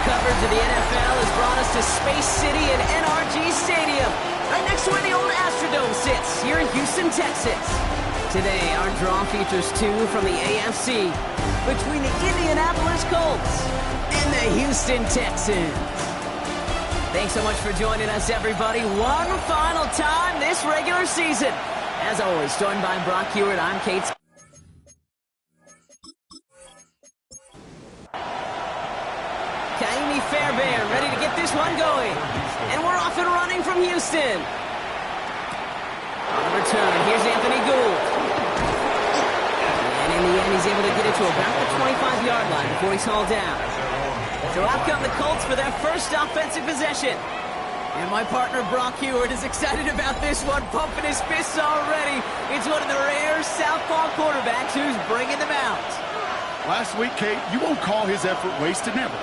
Coverage of the NFL has brought us to Space City and NRG Stadium, right next to where the old Astrodome sits, here in Houston, Texas. Today, our draw features two from the AFC, between the Indianapolis Colts and the Houston Texans. Thanks so much for joining us, everybody. One final time this regular season. As always, joined by Brock Hewitt, I'm Kate. Fairbairn ready to get this one going. And we're off and running from Houston. On the return, here's Anthony Gould. And in the end, he's able to get it to about the 25-yard line before he's hauled down. So out come the Colts for their first offensive possession. And my partner, Brock Hewitt, is excited about this one, pumping his fists already. It's one of the rare southpaw quarterbacks who's bringing them out. Last week, Kate, you won't call his effort wasted, never.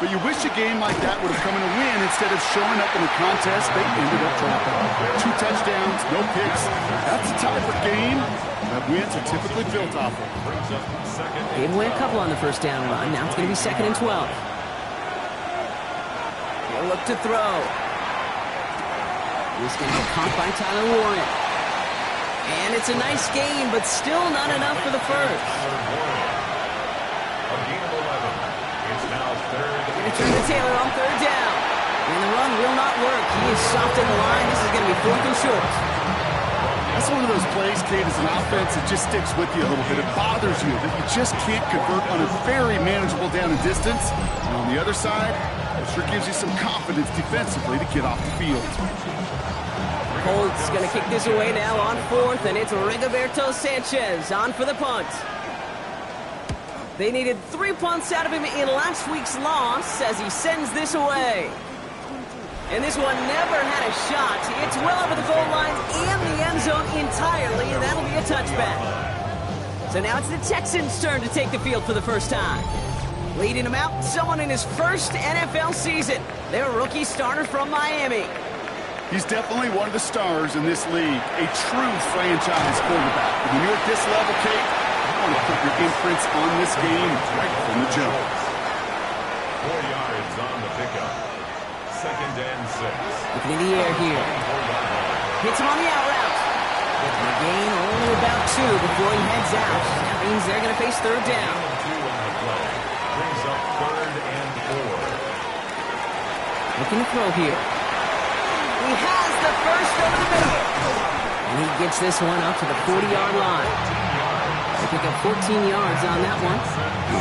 But you wish a game like that would have come in a win instead of showing up in a contest they ended up dropping. 2 touchdowns, no picks. That's the type of game that wins are typically built off of. Gave away a couple on the first down run. Now it's going to be 2nd and 12. He'll look to throw. He's going to get caught by Tyler Warren. And it's a nice game, but still not enough for the first. Return to Taylor on 3rd down. And the run will not work. He is soft in the line. This is going to be 4th and short. That's one of those plays, Kate, as an offense that just sticks with you a little bit. It bothers you that you just can't convert on a very manageable down and distance. And on the other side, it sure gives you some confidence defensively to get off the field. Colts going to kick this away now on 4th, and it's Rigoberto Sanchez on for the punt. They needed 3 punts out of him in last week's loss as he sends this away. And this one never had a shot. It's well over the goal line and the end zone entirely, and that'll be a touchback. So now it's the Texans' turn to take the field for the first time. Leading them out, someone in his first NFL season. Their rookie starter from Miami. He's definitely one of the stars in this league, a true franchise quarterback. When you're at this level, Kate, you want to put your imprints on this game right from the jump. 4 yards on the pickup. 2nd and 6. Looking in the air here. Hits him on the out route. And a gain only about 2 before he heads out. That means they're going to face 3rd down. 2 on the play. Brings up 3rd and 4. Looking to throw here. He has the first over the middle. And he gets this one up to the 40-yard line. They pick up 14 yards on that one.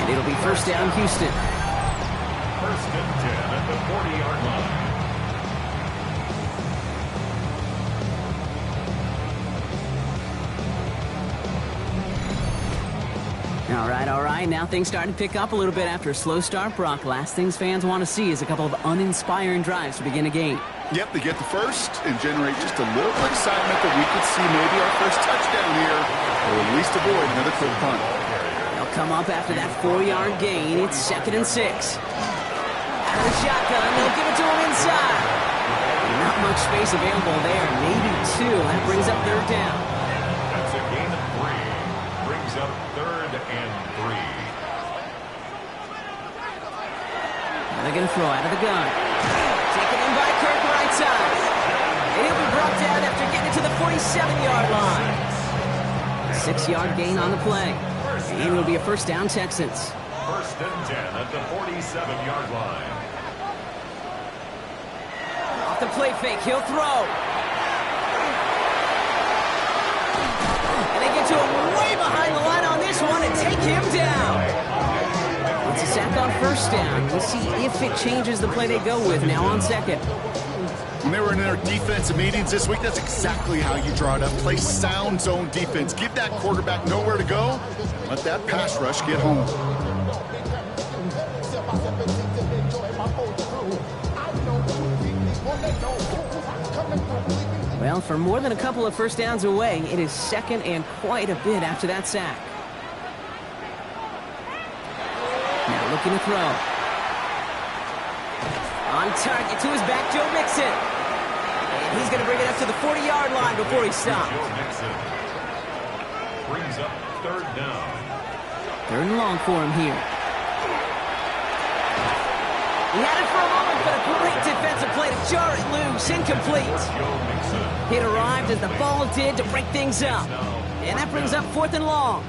And it'll be 1st down, Houston. 1st and 10 at the 40-yard line. All right. Now things starting to pick up a little bit after a slow start, Brock. Last things fans want to see is a couple of uninspiring drives to begin a game. Yep, they get the first and generate just a little bit of excitement that we could see maybe our first touchdown here, or at least avoid another quick punt. They'll come up after that 4-yard gain. It's 2nd and 6. Out of the shotgun, they'll give it to him inside. Not much space available there, maybe 2. That brings up 3rd down. That's a gain of 3. Brings up 3rd and 3. Now they're going to throw out of the gun. Taken in by Kirk right side. And he'll be brought down after getting it to the 47-yard line. 6-yard gain on the play. And it'll be a 1st down, Texans. 1st and 10 at the 47-yard line. Off the play fake, he'll throw. And they get to him way behind the line on this one and take him down. It's a sack on 1st down. We'll see if it changes the play they go with now on 2nd. When they were in their defensive meetings this week, that's exactly how you draw it up. Play sound zone defense. Give that quarterback nowhere to go. Let that pass rush get home. Well, for more than a couple of 1st downs away, it is 2nd and quite a bit after that sack. Now looking to throw. On target to his back, Joe Mixon. And he's going to bring it up to the 40-yard line before he stopped. Brings up third down. Third and long for him here. He had it for a moment, but a great defensive play to jar it loose. Incomplete. It arrived as the ball did to break things up. And that brings up fourth and long.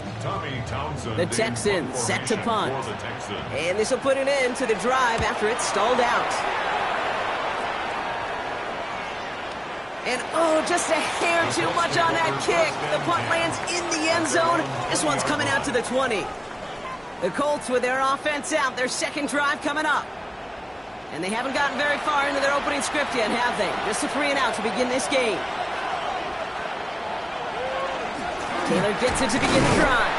The Texans set to punt. And this will put an end to the drive after it stalled out. And oh, just a hair too much on that kick. The punt lands in the end zone. This one's coming out to the 20. The Colts with their offense out, their second drive coming up. And they haven't gotten very far into their opening script yet, have they? Just a 3 and out to begin this game. Taylor gets it to begin the drive.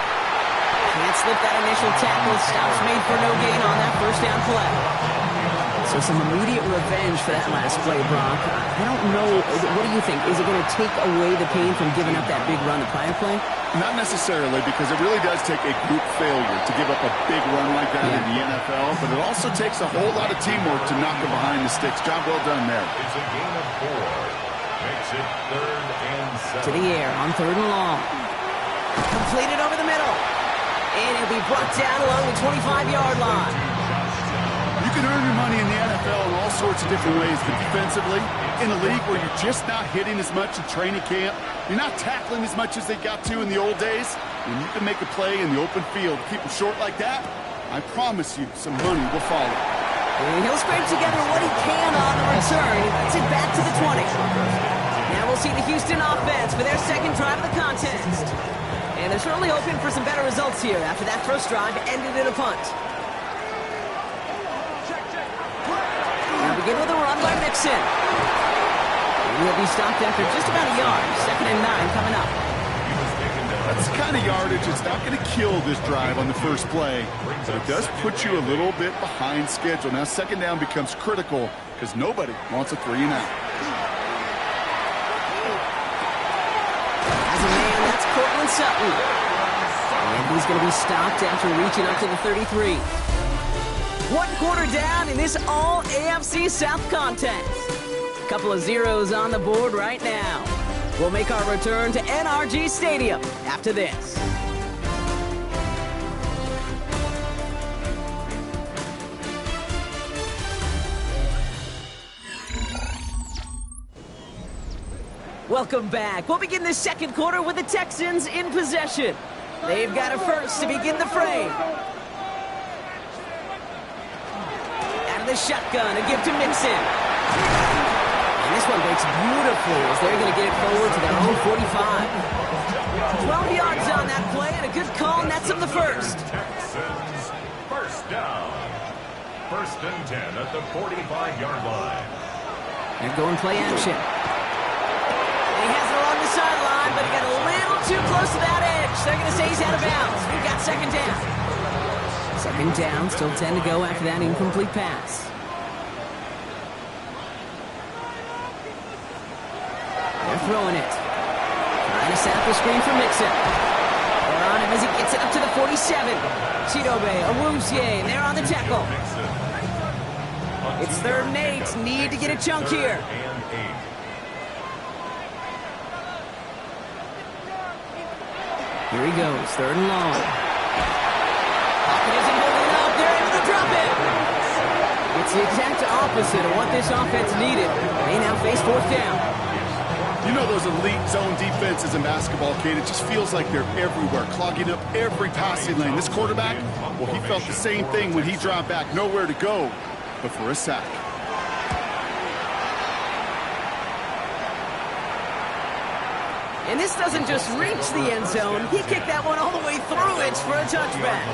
Can't slip that initial tackle. Stops made for no gain on that first down play. So some immediate revenge for that last play, Brock. I don't know. What do you think? Is it going to take away the pain from giving up that big run the prior play? Not necessarily, because it really does take a group failure to give up a big run like that in the NFL, but it also takes a whole lot of teamwork to knock it behind the sticks. Job well done there. It's a gain of 4. Makes it third and 7. To the air on third and long. Completed over the middle. And it'll be brought down along the 25-yard line. You can earn your money in the NFL in all sorts of different ways, but defensively, in a league where you're just not hitting as much in training camp, you're not tackling as much as they got to in the old days, when you can make a play in the open field, keep them short like that, I promise you some money will follow. And he'll scrape together what he can on the return. Gets it back to the 20. Now we'll see the Houston offense for their second drive of the contest. And they're certainly hoping for some better results here after that first drive ended in a punt. Now begin with a run by Mixon. He'll be stopped after just about a yard. 2nd and 9 coming up. That's the kind of yardage it's not going to kill this drive on the first play, but it does put you a little bit behind schedule. Now second down becomes critical because nobody wants a 3 and out. As a man, that's Cortland Sutton. And he's going to be stopped after reaching up to the 33. 1 quarter down in this all AFC South contest. Couple of zeros on the board right now. We'll make our return to NRG Stadium after this. Welcome back. We'll begin the second quarter with the Texans in possession. They've got a first to begin the frame. Out of the shotgun, a give to Mixon. And this one breaks beautifully as they're going to get it forward to their own 45. 12 yards on that play, and a good call nets them the first. Texans first down. 1st and 10 at the 45-yard line. They're going play action. And he has it along the sideline, but he got a little too close to that edge. They're going to say he's out of bounds. We've got 2nd down. 2nd down, still 10 to go after that incomplete pass. They're throwing it. Trying to set up the screen for Mixon. They're on him as he gets it up to the 47. Chidobe, Awuzie, and they're on the tackle. It's 3rd and 8. Need to get a chunk here. Here he goes. 3rd and long. Pocket isn't holding up. They're able to drop it. It's the exact opposite of what this offense needed. They now face 4th down. You know those elite zone defenses in basketball, Kate, it just feels like they're everywhere, clogging up every passing lane. This quarterback, well, he felt the same thing when he dropped back, nowhere to go but for a sack. And this doesn't just reach the end zone. He kicked that one all the way through it for a touchback.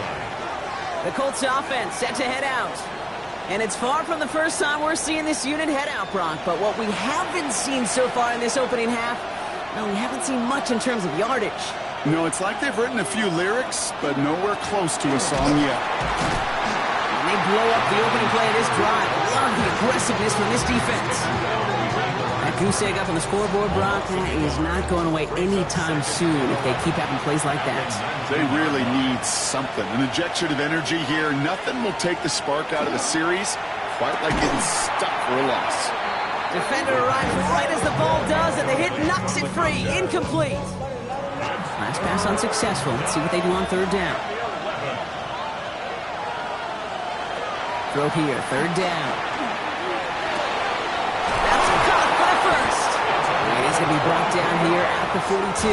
The Colts offense set to head out. And it's far from the first time we're seeing this unit head out, Brock. But what we haven't seen so far in this opening half, no, we haven't seen much in terms of yardage. No, it's like they've written a few lyrics, but nowhere close to a song yet. And they blow up the opening play of this drive. Love the aggressiveness from this defense. That goose egg up on the scoreboard, Brock, that is not going away anytime soon if they keep having plays like that. They really need something. An injection of energy here. Nothing will take the spark out of the series quite like getting stuck for a loss. Defender arrives right as the ball does, and the hit knocks it free. Incomplete. Last pass unsuccessful. Let's see what they do on third down. Throw here, third down. That's caught for the first. And he's going to be brought down here at the 42.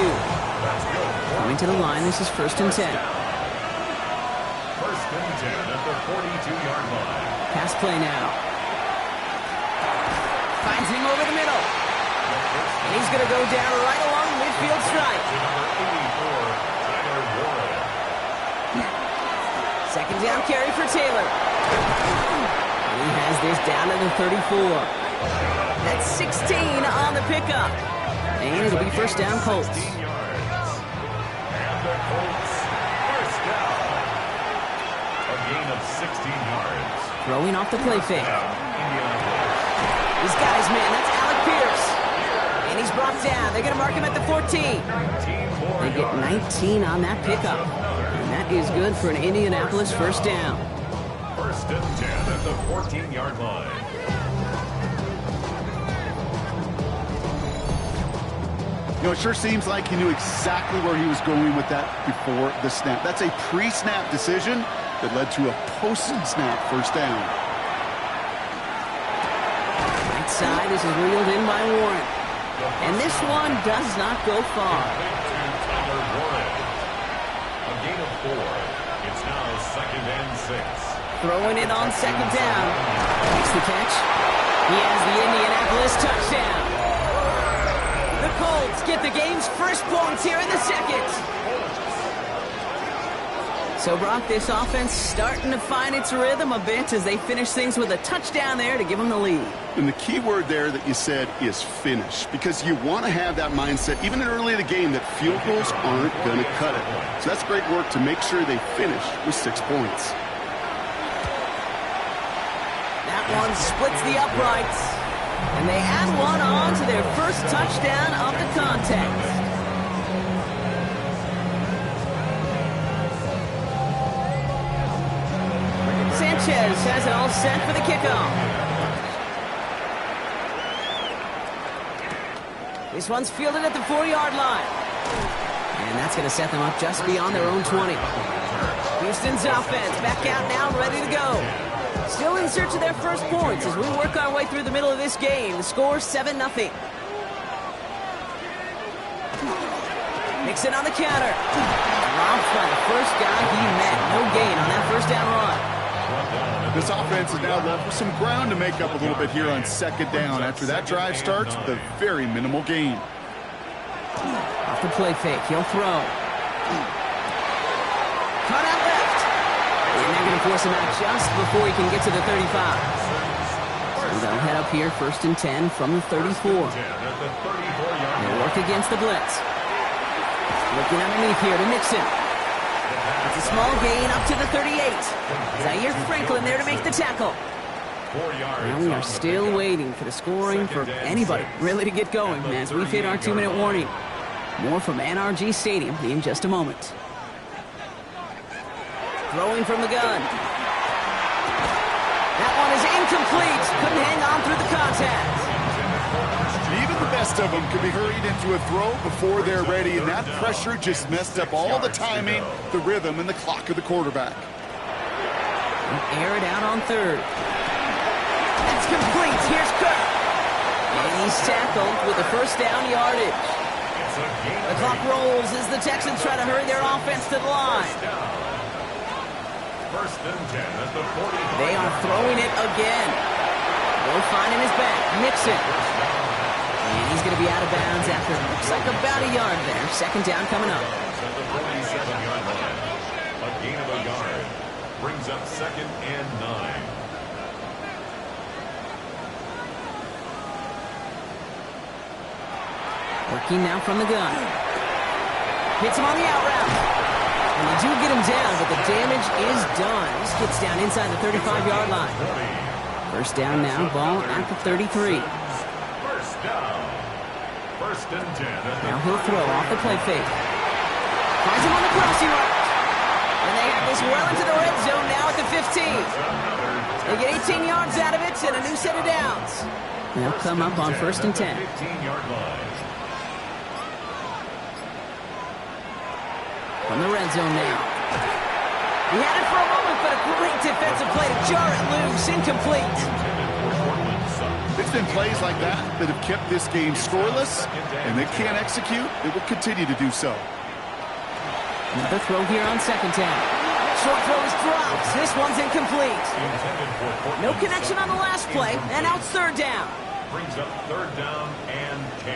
Coming to the line, this is 1st and 10. 1st and 10 at the 42-yard line. Pass play now. Finds him over the middle. And he's going to go down right along the midfield stripe. Second down carry for Taylor. And he has this down to the 34. That's 16 on the pickup. And it'll be first down Colts. And the Colts, first down. A gain of 16 yards. Throwing off the play fake. He's got his man. That's Alec Pierce. And he's brought down. They're going to mark him at the 14. They get 19 on that pickup. And that is good for an Indianapolis first down. 1st and 10 at the 14-yard line. You know, it sure seems like he knew exactly where he was going with that before the snap. That's a pre-snap decision that led to a post-snap first down. Right side, this is reeled in by Warren. And this one does not go far. A gain of 4. It's now 2nd and 6. Throwing it on second down. Makes the catch. He has the Indianapolis touchdown. The Colts get the game's first points here in the second. So, Brock, this offense starting to find its rhythm a bit as they finish things with a touchdown there to give them the lead. And the key word there that you said is finish, because you want to have that mindset, even early in the game, that field goals aren't going to cut it. So that's great work to make sure they finish with 6 points. That one splits the uprights, and they add one on to their first touchdown of the contest. Sanchez has it all set for the kickoff. This one's fielded at the 4-yard line. And that's going to set them up just beyond their own 20. Houston's offense back out now, ready to go. Still in search of their first points as we work our way through the middle of this game. The score 7-0. Mixon on the counter. Dropped by the first guy he met. No gain on that first down run. This offense is now left with some ground to make up a little bit here on second down. After that drive starts with a very minimal gain. Off the play fake, he'll throw. Cut out left. And they're going to force him out just before he can get to the 35. So they'll head up here, 1st and 10 from the 34. They'll work against the blitz. Looking underneath here to Mixon. It's a small gain up to the 38. Zaire Franklin there to make the tackle. And we are still waiting for the scoring for anybody really to get going as we've hit our 2-minute warning. More from NRG Stadium in just a moment. Throwing from the gun. That one is incomplete. Couldn't hang on through the contact. Even the best of them could be hurried into a throw before they're ready, and that pressure just messed up all the timing, the rhythm, and the clock of the quarterback. Air it out on third. That's complete. Here's Kirk. And he's tackled with the first down yardage. The clock rolls as the Texans try to hurry their offense to the line. 1st and 10 at the 40. They are throwing it again. Will finding his back. Mixon. And he's going to be out of bounds after looks like about a yard there. Second down coming up. At the 47-yard line. A gain of a yard. Brings up 2nd and 9. Working now from the gun. Hits him on the out route. And they do get him down, but the damage is done. This gets down inside the 35-yard line. First down now, ball at the 33. First down. 1st and 10. Now he'll throw off the play fake. Finds him on the crossing route. And they have this well into the red zone now at the 15. They get 18 yards out of it and a new set of downs. They'll come up on 1st and 10. 15-yard line. From the red zone now. He had it for a moment, but a great defensive play to jar it loose. Incomplete. It's been plays like that that have kept this game scoreless, and they can't execute. It will continue to do so. Another throw here on 2nd down. Short throw is dropped. This one's incomplete. No connection on the last play, and out 3rd down. Brings up 3rd down and 10.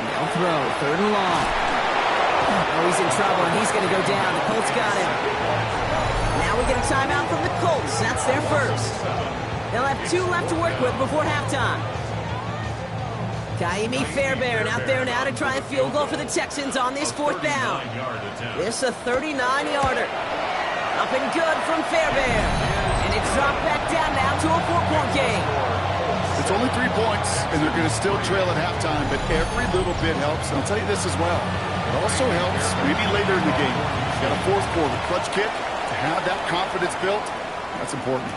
They'll throw, 3rd and long. Oh, he's in trouble, and he's going to go down. The Colts got him. Now we get a timeout from the Colts. That's their first. They'll have 2 left to work with before halftime. Kaimi Fairbairn out there now to try a field goal for the Texans on this 4th down. This a 39-yarder. Up and good from Fairbairn. And it's dropped back down now to a 4-point game. It's only 3 points, and they're going to still trail at halftime, but every little bit helps. And I'll tell you this as well. It also helps maybe later in the game. You got a 4th quarter clutch kick. To have that confidence built, that's important.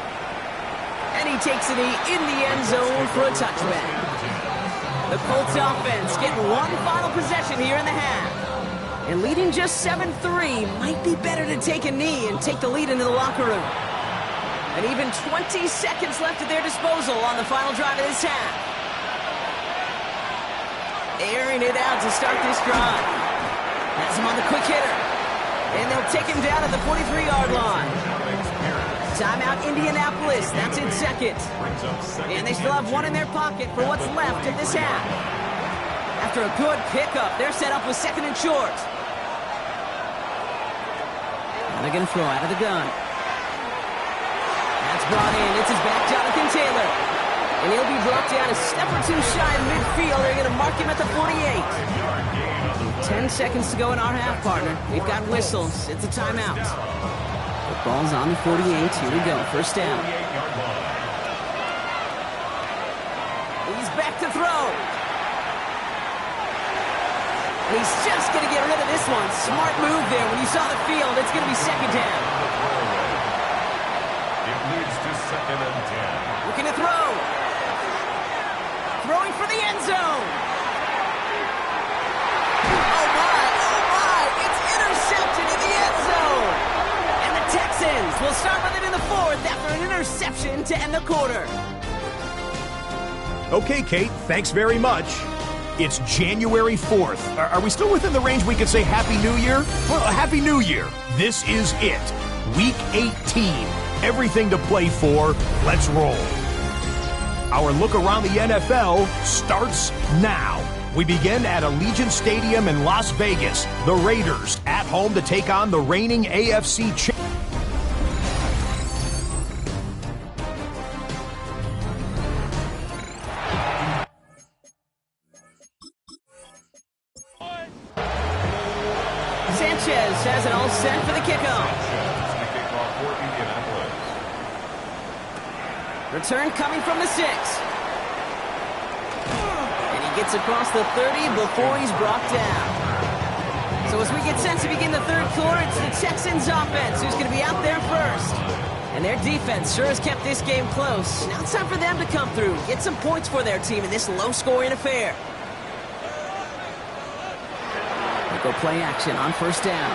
And he takes it in the end zone for a touchback. The Colts offense getting one final possession here in the half. And leading just 7-3, might be better to take a knee and take the lead into the locker room. And even 20 seconds left at their disposal on the final drive of this half. Airing it out to start this drive. Has him on the quick hitter. And they'll take him down at the 43-yard line. Timeout Indianapolis. That's in 2nd. And they still have 1 in their pocket for what's left of this half. After a good pickup, they're set up with 2nd and short. Now they're going to throw out of the gun. That's brought in. It's his back, Jonathan Taylor. And he'll be brought down a step or 2 shy of midfield. They're going to mark him at the 48. 10 seconds to go in our half, partner. We've got whistles. It's a timeout. The ball's on the 48. Here we go. 1st down. He's back to throw. And he's just going to get rid of this one. Smart move there. When you saw the field, it's going to be 2nd down. It leads to 2nd and 10. Looking to throw. Throwing for the end zone. Oh, my. It's intercepted in the end zone. And the Texans will start with it in the 4th after an interception to end the quarter. Okay, Kate, thanks very much. It's January 4th. Are we still within the range we could say Happy New Year? Well, Happy New Year. This is it. Week 18. Everything to play for. Let's roll. Our look around the NFL starts now. We begin at Allegiant Stadium in Las Vegas. The Raiders at home to take on the reigning AFC champions. Sanchez has it all set for the kickoff. Return coming from the 6. And he gets across the 30 before he's brought down. So as we get set to begin the 3rd quarter, it's the Texans offense who's going to be out there first. And their defense sure has kept this game close. Now it's time for them to come through, get some points for their team in this low-scoring affair. They go play action on 1st down.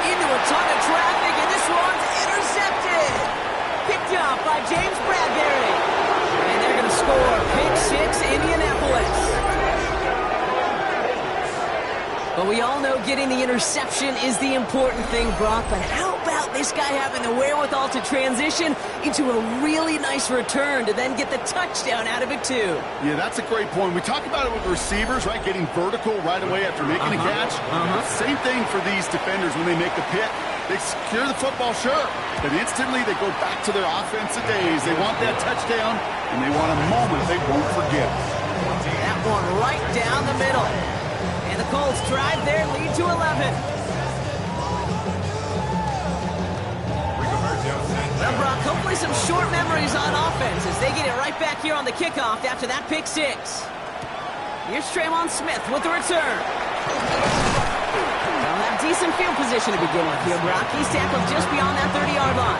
Into a ton of traffic, and this one's intercepted. Picked up by James Bradbury. And they're going to score. Pick 6, Indianapolis. But we all know getting the interception is the important thing, Brock. But how about this guy having the wherewithal to transition into a really nice return to then get the touchdown out of it, too? Yeah, that's a great point. We talk about it with receivers, right? Getting vertical right away after making a catch. Same thing for these defenders when they make the pick. They secure the football, sure, but instantly they go back to their offensive days. They want that touchdown, and they want a moment they won't forget. That one right down the middle. And the Colts drive their lead to 11. Well, Brock, hopefully some short memories on offense as they get it right back here on the kickoff after that pick 6. Here's Traymon Smith with the return. They'll have decent field position position to begin with here, Brock. He's tackled just beyond that 30-yard line.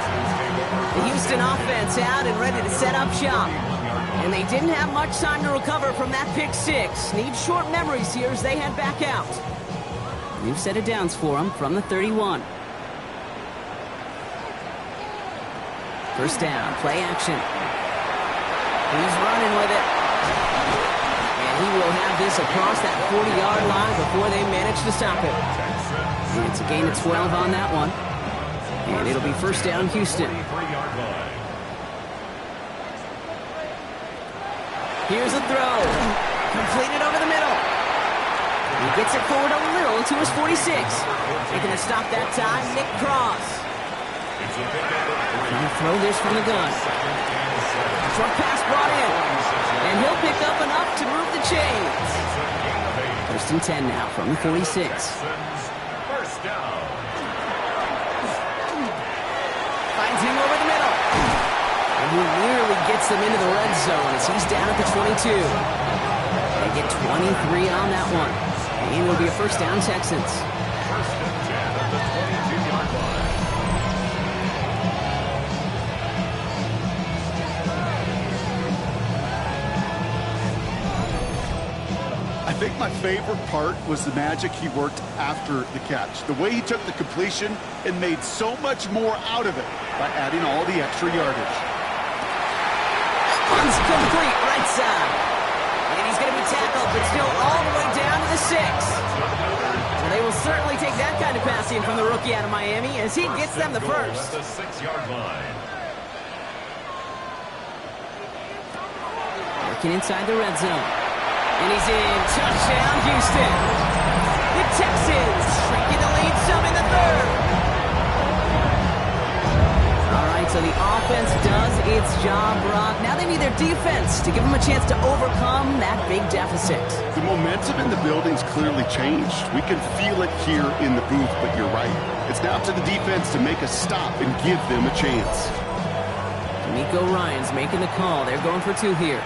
The Houston offense out and ready to set up shop. And they didn't have much time to recover from that pick six. Need short memories here as they head back out. New set of downs for them from the 31. First down, play action. He's running with it. And he will have this across that 40-yard line before they manage to stop it. And it's a gain of 12 on that one. And it'll be first down, Houston. Here's a throw. Completed over the middle. He gets it forward a little to his 46. Making a stop that time, Nick Cross. Trying to throw this from the gun. Short pass brought in. And he'll pick up enough to move the chains. First and 10 now from the 46. First down. Finds him over the middle. And he nearly gets them into the red zone as he's down at the 22. They get 23 on that one. And it'll be a first down, Texans. First and 10 at the 22-yard line. I think my favorite part was the magic he worked after the catch. The way he took the completion and made so much more out of it by adding all the extra yardage. One's complete, right side. And he's going to be tackled, but still all the way down to the 6. So they will certainly take that kind of passing from the rookie out of Miami as he gets them the first. At the 6-yard line. Working inside the red zone. And he's in. Touchdown, Houston. The Texans shrinking the lead some in the third. All right, so the offense does its job, Brock. Now they need their defense to give them a chance to overcome that big deficit. The momentum in the building's clearly changed. We can feel it here in the booth, but you're right. It's now up to the defense to make a stop and give them a chance. Nico Ryan's making the call. They're going for 2 here.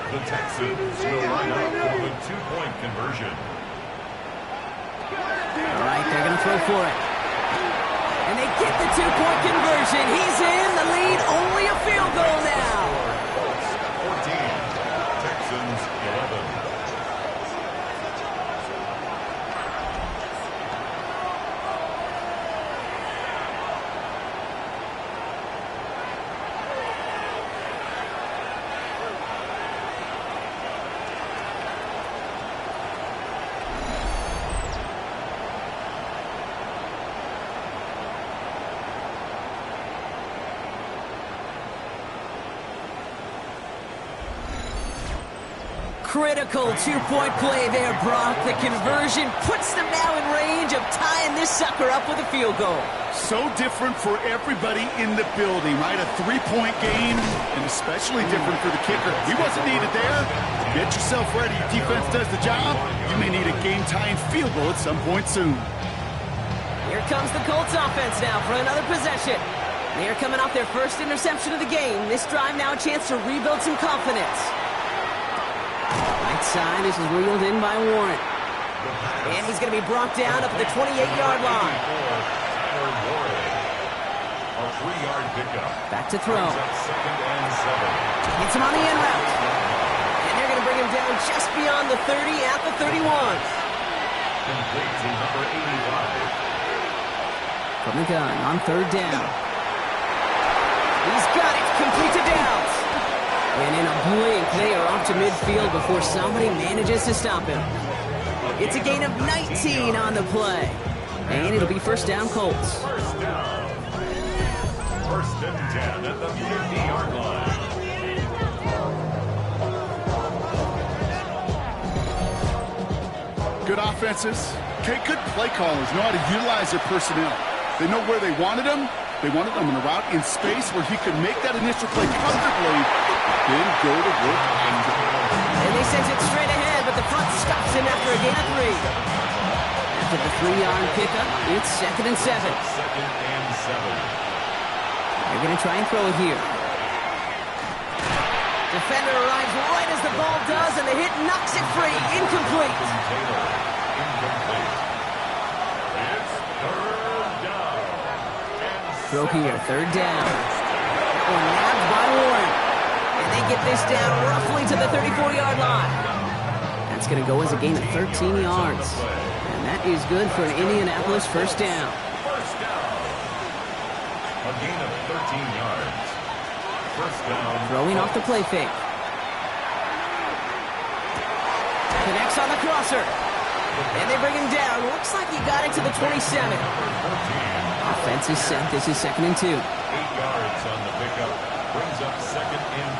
The Texans will line up for the 2-point conversion. All right, they're going to throw for it. And they get the 2-point conversion. He's in the lead. Only a field goal now. Colts 14, Texans 11. Critical 2-point play there, Brock. The conversion puts them now in range of tying this sucker up with a field goal. So different for everybody in the building, right? A 3-point game, and especially different for the kicker. He wasn't needed there. Get yourself ready. Your defense does the job. You may need a game-tying field goal at some point soon. Here comes the Colts offense now for another possession. They're coming off their first interception of the game. This drive now a chance to rebuild some confidence. Right side, this is reeled in by Warren. And he's going to be brought down up at the 28-yard line. A 3-yard pickup. Back to throw. Second and 7. Hits him on the end route. And they're going to bring him down just beyond the 30 at the 31. Complete to number 85. From the gun on third down. He's got it. Complete to Downs. And in a blink, they are off to midfield before somebody manages to stop him. It's a gain of 19 on the play. And it'll be first down, Colts. First down. First and 10 at the 50-yard line. Good offenses. Okay, good play callers know how to utilize their personnel. They know where they wanted them. They wanted them in a route in space where he could make that initial play comfortably, then go to work after. And they send it straight ahead, but the front stops him after a gain of 3. After the 3-yard pickup, it's second and 7. Second and 7. They're going to try and throw it here. Defender arrives right as the ball does, and the hit knocks it free. Incomplete. Taylor, incomplete. throw here. Third down. That one nabbed by Warren. And they get this down roughly to the 34-yard line. That's going to go as a gain of 13 yards. And that is good for an Indianapolis first down. First down. A gain of 13 yards. First down. Throwing off the play fake. Connects on the crosser. And they bring him down. Looks like he got it to the 27. Offense is set. This is 2nd and 2. 8 yards on the pickup. Brings up 2nd and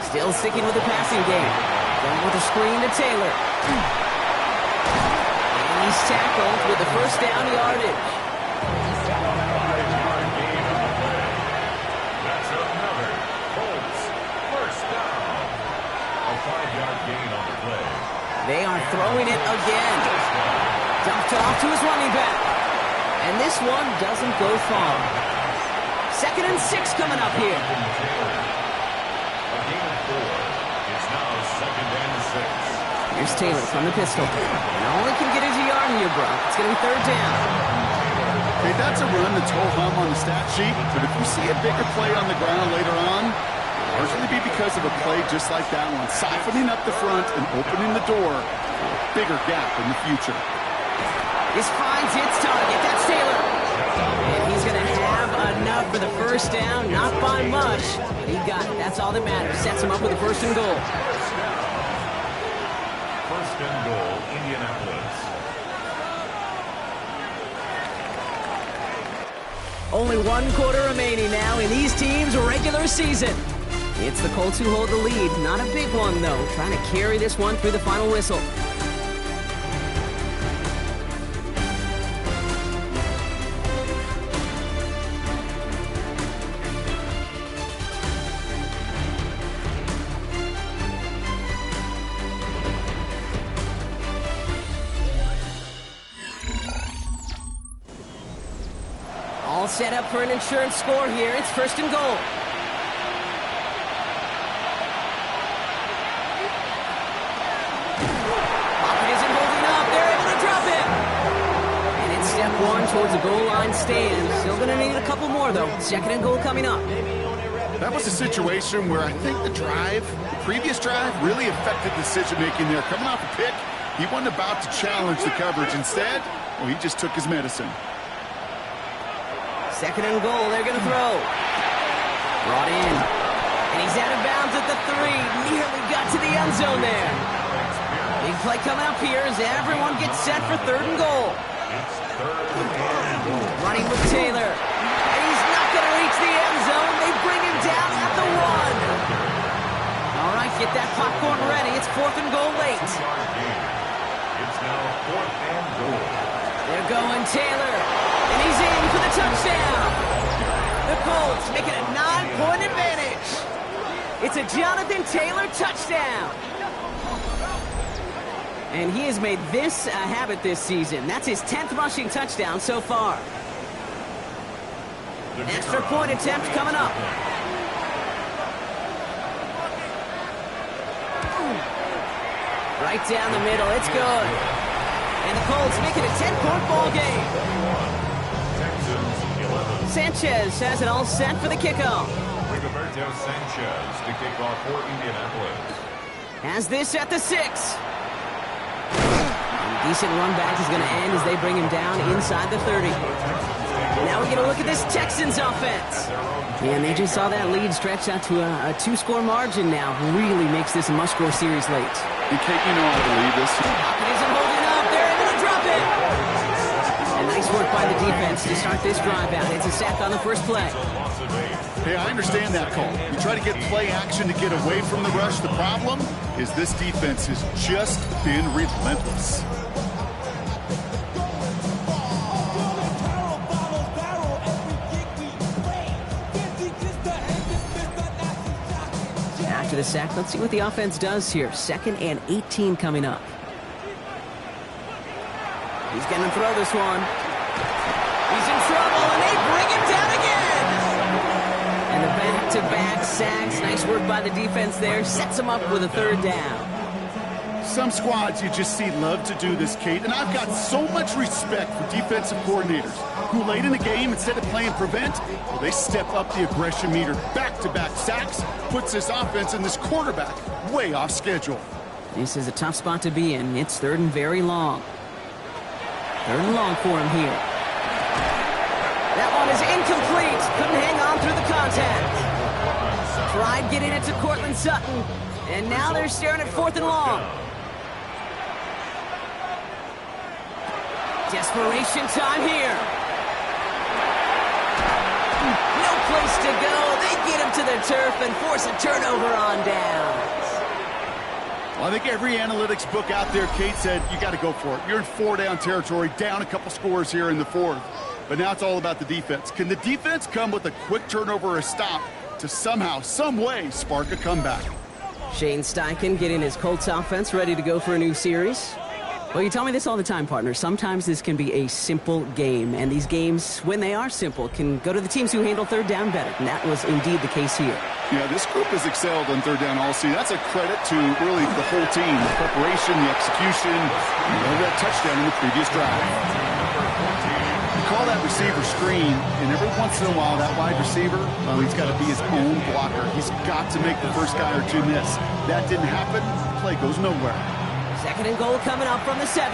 2. Still sticking with the passing game. Going with a screen to Taylor. And he's tackled with the first down yardage. That's another Colts first down. A 5-yard gain on the play. They are throwing it again. Dumped off to his running back. And this one doesn't go far. 2nd and 6 coming up here. A gain of 4. It's now 2nd and 6. Here's Taylor from the pistol. And all he can get is a yard here, bro. It's going to be 3rd down. Hey, that's a run that's ho-hum on the stat sheet, but if you see a bigger play on the ground later on, it'll largely be because of a play just like that one, siphoning up the front and opening the door for a bigger gap in the future. This finds its target. That's Taylor. And he's going to have enough for the first down. Not by much, but he got it. That's all that matters. Sets him up with a 1st and goal. First and goal, Indianapolis. Only 1 quarter remaining now in these teams' regular season. It's the Colts who hold the lead. Not a big one, though. Trying to carry this one through the final whistle. All set up for an insurance score here. It's 1st and goal. Pocket isn't holding up. They're able to drop it. And it's step 1 towards the goal line stand. Still going to need a couple more, though. 2nd and goal coming up. That was a situation where I think the previous drive, really affected decision-making there. Coming off a pick, he wasn't about to challenge the coverage. Instead, well, he just took his medicine. 2nd and goal, they're going to throw. Brought in. And he's out of bounds at the 3. Nearly got to the end zone there. Big play coming up here as everyone gets set for 3rd and goal. It's 3rd and goal. Running with Taylor. And he's not going to reach the end zone. They bring him down at the 1. All right, get that popcorn ready. It's 4th and goal late. 2-yard gain. It's now 4th and goal. They're going Taylor. And he's in for the touchdown. The Colts making a 9-point advantage. It's a Jonathan Taylor touchdown. And he has made this a habit this season. That's his 10th rushing touchdown so far. Extra point attempt coming up. Right down the middle. It's good. And the Colts make it a 10-point ball game. Texans 11. Sanchez has it all set for the kickoff. Rigoberto Sanchez to kick off for Indianapolis. Has this at the 6. And decent run back is going to end as they bring him down inside the 30. Now we get a look at this Texans offense. And they just saw that lead stretch out to a 2-score margin now. Really makes this a must-score series late. And Kate, you know I believe this. Pocket isn't holding up. They're able to drop it. And nice work by the defense to start this drive out. It's a sack on the first play. Hey, I understand that call. You try to get play action to get away from the rush. The problem is this defense has just been relentless. After the sack, let's see what the offense does here. 2nd and 18 coming up. He's going to throw this one. He's in trouble, and they bring him down again. And the back-to-back sacks. Nice work by the defense there. Sets him up with a 3rd down. Some squads you just see love to do this, Kate, and I've got so much respect for defensive coordinators who late in the game, instead of playing prevent, well, they step up the aggression meter. Back-to-back sacks puts this offense and this quarterback way off schedule. This is a tough spot to be in. It's third and very long. Third and long for him here. That one is incomplete. Couldn't hang on through the contact. Tried getting it to Cortland Sutton, and now they're staring at fourth and long. Desperation time here. No place to go. They get him to the turf and force a turnover on downs. Well, I think every analytics book out there, Kate, said you got to go for it. You're in 4-down territory, down a couple scores here in the fourth. But now it's all about the defense. Can the defense come with a quick turnover or a stop to somehow, some way, spark a comeback? Shane Steichen getting his Colts offense ready to go for a new series. Well, you tell me this all the time, partner. Sometimes this can be a simple game, and these games, when they are simple, can go to the teams who handle third down better, and that was indeed the case here. Yeah, this group has excelled on third down all season. That's a credit to really the whole team, the preparation, the execution, that touchdown in the previous drive. You call that receiver screen, and every once in a while, that wide receiver, well, he's got to be his own blocker. He's got to make the first guy or two miss. That didn't happen, the play goes nowhere. Second and goal coming up from the 7.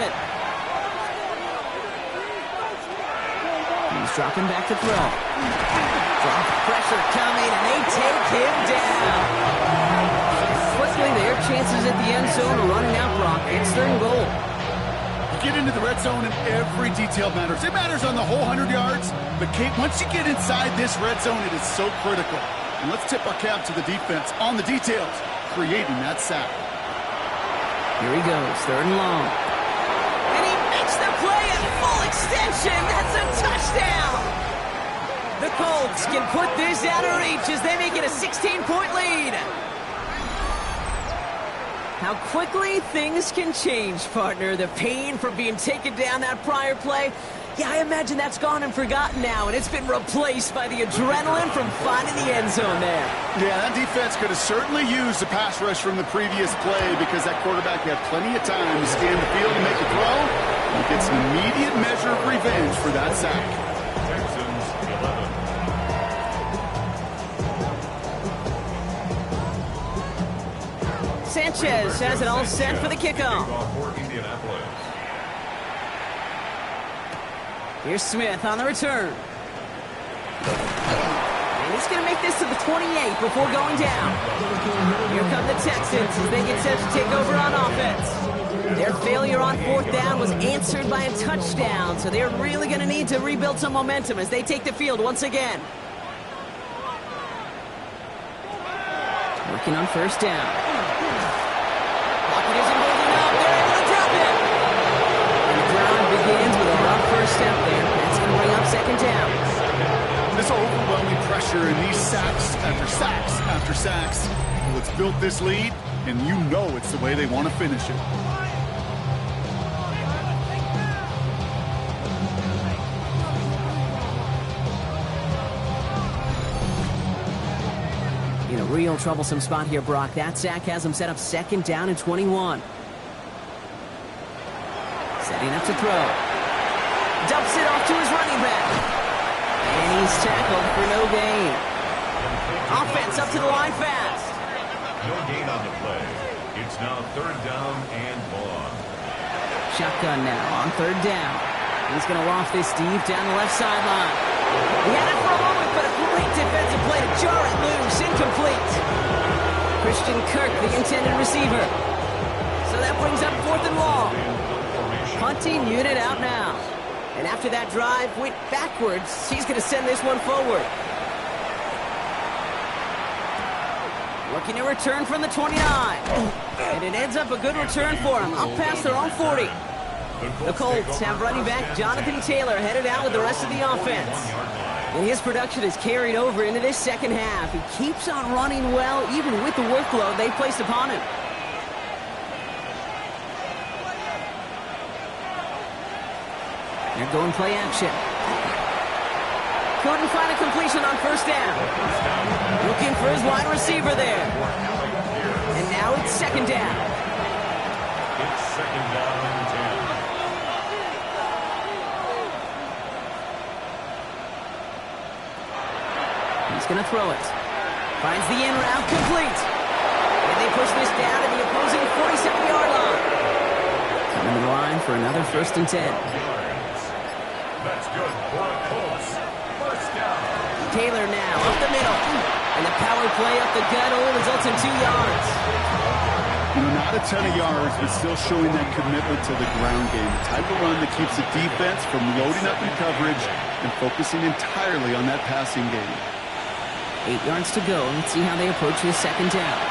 He's dropping back to throw. Drop pressure coming, and they take him down. Quickly, their chances at the end zone are running out, Brock. It's third and goal. You get into the red zone, and every detail matters. It matters on the whole 100 yards, but Kate, once you get inside this red zone, it is so critical. And let's tip our cap to the defense on the details, creating that sack. Here he goes, third and long. And he makes the play at full extension. That's a touchdown. The Colts can put this out of reach as they make it a 16-point lead. How quickly things can change, partner. The pain from being taken down that prior play. Yeah, I imagine that's gone and forgotten now, and it's been replaced by the adrenaline from finding the end zone there. Yeah, that defense could have certainly used the pass rush from the previous play because that quarterback had plenty of time to scan the field and make a throw. He gets an immediate measure of revenge for that sack. Texans 11. Sanchez has it all set for the kickoff. For Indianapolis. Here's Smith on the return. And he's going to make this to the 28 before going down. Here come the Texans as they get set to take over on offense. Their failure on fourth down was answered by a touchdown, so they're really going to need to rebuild some momentum as they take the field once again. Working on first down. Pocket isn't holding up. They're able to drop it. And the ground begins with a rough first step there. That's going to bring up second down. This overwhelming pressure and these sacks after sacks after sacks. Well, it's built this lead, and you know it's the way they want to finish it. In a real troublesome spot here, Brock. That sack has him set up second down and 21. Setting up to throw. Dumps it off to his running back. And he's tackled for no gain. Offense up to the line fast. No gain on the play. It's now third down and long. Shotgun now on third down. He's going to loft this deep down the left sideline. He had it for a moment, but a great defensive play to jar it loose. Incomplete. Christian Kirk, the intended receiver. So that brings up fourth and long. Punting unit out now. And after that drive went backwards, he's going to send this one forward. Looking to return from the 29. And it ends up a good return for him. Up past their own 40. The Colts have running back Jonathan Taylor headed out with the rest of the offense. And his production is carried over into this second half. He keeps on running well, even with the workload they placed upon him. They're going play action. Couldn't find a completion on first down. Looking for his wide receiver there. And now it's second down. second down and 10. He's going to throw it. Finds the in route complete. And they push this down to the opposing 47-yard line. Coming to the line for another 1st and 10. Yards. That's good for the Colts. First down. Taylor now up the middle. And the power play up the gut only results in 2 yards. Not a ton of yards, but still showing that commitment to the ground game. The type of run that keeps the defense from loading up in coverage and focusing entirely on that passing game. 8 yards to go. Let's see how they approach this second down.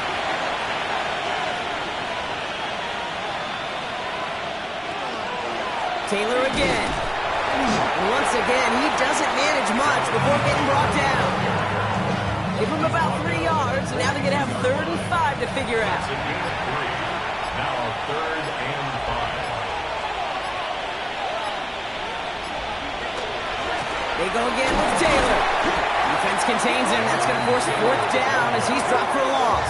Taylor again. And once again, he doesn't manage much before getting brought down. Give him about 3 yards, and now they're going to have 3rd and 5 to figure out. It's a gain of 3. Now 3rd and 5. They go again with Taylor. Defense contains him. That's going to force 4th down as he's dropped for a loss.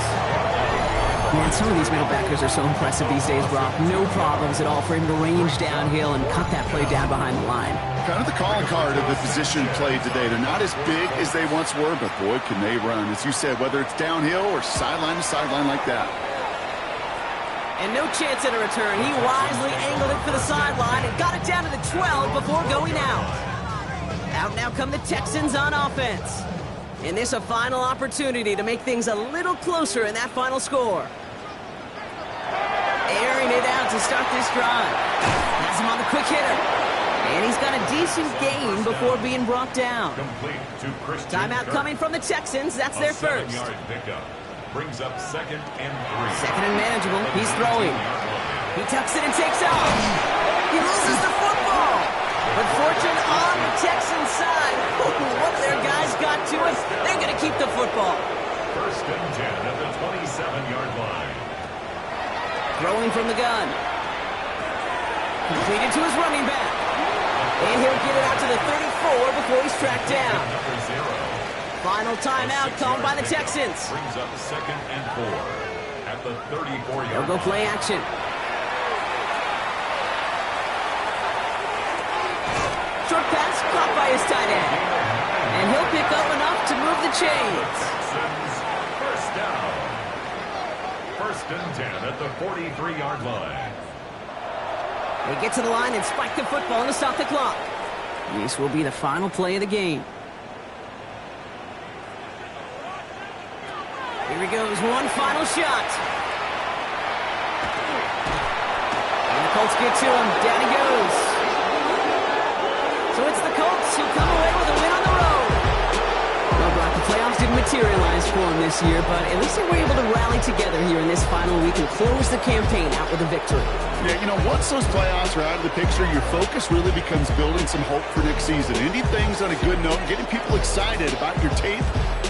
Man, some of these middle backers are so impressive these days, Brock. No problems at all for him to range downhill and cut that play down behind the line. Kind of the calling card of the position played today. They're not as big as they once were, but boy, can they run. As you said, whether it's downhill or sideline to sideline like that. And no chance at a return. He wisely angled it for the sideline and got it down to the 12 before going out. Out now come the Texans on offense. And this a final opportunity to make things a little closer in that final score. Airing it out to start this drive. Has him on the quick hitter. And he's got a decent gain before being brought down. Complete to Christian Timeout coming from the Texans. That's their first. 7-yard pickup. Brings up 2nd and 3. Second and manageable. He's throwing. He tucks it and takes off. He loses the football. But fortune on the Texans side. One of their guys got to it. They're going to keep the football. 1st and 10 at the 27-yard line. Throwing from the gun. Completed to his running back. And he'll get it out to the 34 before he's tracked down. Number 0. Final timeout called by the Texans. Brings up 2nd and 4 at the 34-yard They'll go play action. Short pass caught by his tight end. And he'll pick up enough to move the chains. Texans, first down. 1st and 10 at the 43-yard line. They get to the line and spike the football to stop the clock. This will be the final play of the game. Here he goes, one final shot. And the Colts get to him. Down he goes. So it's the Colts who come away with a win on the road. Well, Brock, the playoffs didn't materialize for them this year, but at least they were able to rally together here in this final week and close the campaign out with a victory. Yeah, once those playoffs are out of the picture, your focus really becomes building some hope for next season. Ending things on a good note, getting people excited about your tape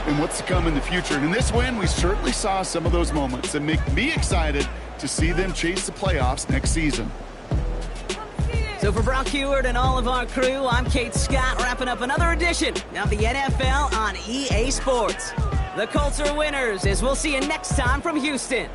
and what's to come in the future. And in this win, we certainly saw some of those moments that make me excited to see them chase the playoffs next season. So for Brock Heward and all of our crew, I'm Kate Scott, wrapping up another edition of the NFL on EA Sports. The Colts are winners, as we'll see you next time from Houston.